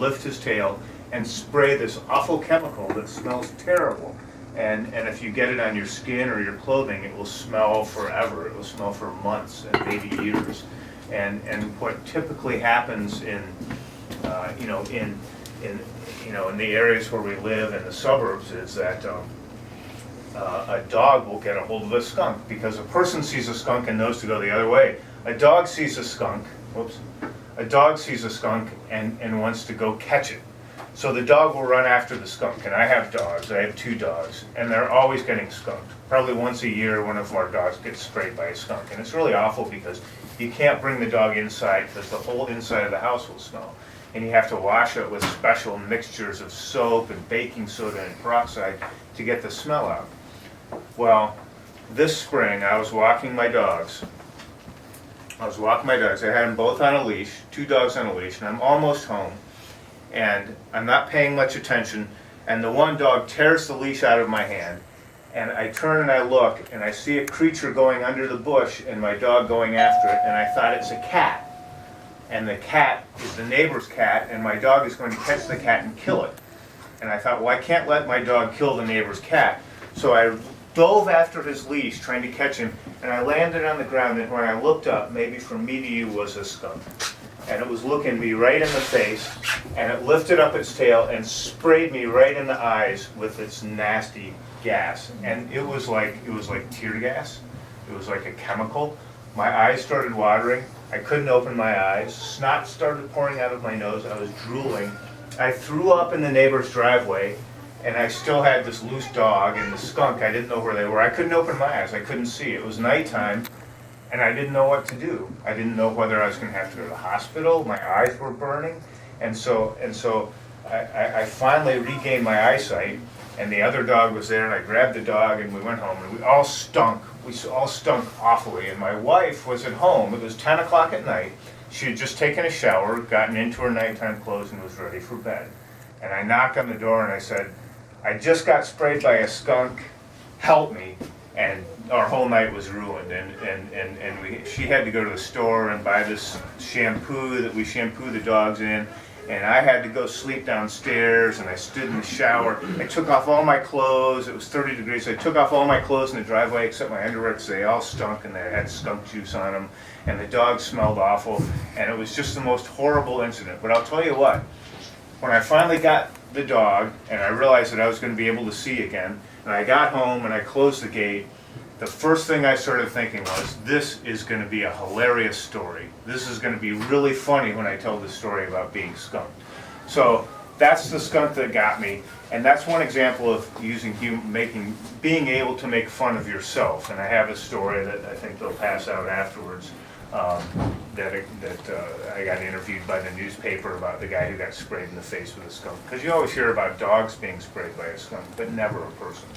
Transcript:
lift his tail and spray this awful chemical that smells terrible. And if you get it on your skin or your clothing, it will smell forever. It will smell for months and maybe years. And what typically happens in in the areas where we live in the suburbs is that a dog will get a hold of a skunk because a person sees a skunk and knows to go the other way. A dog sees a skunk. A dog sees a skunk and wants to go catch it. So the dog will run after the skunk, and I have dogs. I have 2 dogs, and they're always getting skunked. Probably once a year, one of our dogs gets sprayed by a skunk, and it's really awful because you can't bring the dog inside because the whole inside of the house will smell, and you have to wash it with special mixtures of soap and baking soda and peroxide to get the smell out. Well, this spring I was walking my dogs. I had them both on a leash, 2 dogs on a leash, and I'm almost home. And I'm not paying much attention, and the one dog tears the leash out of my hand, and I turn and I look, and I see a creature going under the bush, and my dog going after it, and I thought it's a cat. And the cat is the neighbor's cat, and my dog is going to catch the cat and kill it. And I thought, well, I can't let my dog kill the neighbor's cat. So I dove after his leash, trying to catch him, and I landed on the ground, and when I looked up, maybe from me to you was a skunk. And it was looking me right in the face, and it lifted up its tail and sprayed me right in the eyes with its nasty gas. And it was like tear gas. It was like a chemical. My eyes started watering. I couldn't open my eyes. Snot started pouring out of my nose. I was drooling. I threw up in the neighbor's driveway, and I still had this loose dog and the skunk. I didn't know where they were. I couldn't open my eyes. I couldn't see. It was nighttime. And I didn't know what to do. I didn't know whether I was going to have to go to the hospital. My eyes were burning, and so I finally regained my eyesight. And the other dog was there, and I grabbed the dog, and we went home, and we all stunk. We all stunk awfully. And my wife was at home. It was 10 o'clock at night. She had just taken a shower, gotten into her nighttime clothes, and was ready for bed. And I knocked on the door, and I said, "I just got sprayed by a skunk. Help me." And our whole night was ruined, and she had to go to the store and buy this shampoo that we shampoo the dogs in, and I had to go sleep downstairs, and I stood in the shower. I took off all my clothes. It was 30 degrees. I took off all my clothes in the driveway except my underwear because they all stunk and they had skunk juice on them, and the dogs smelled awful, and it was just the most horrible incident. But I'll tell you what, when I finally got the dog and I realized that I was going to be able to see again, and I got home and I closed the gate, the first thing I started thinking was, this is going to be a hilarious story. This is going to be really funny when I tell this story about being skunked. So that's the skunk that got me, and that's one example of being able to make fun of yourself. And I have a story that I think they'll pass out afterwards. That I got interviewed by the newspaper about the guy who got sprayed in the face with a skunk. Because you always hear about dogs being sprayed by a skunk, but never a person.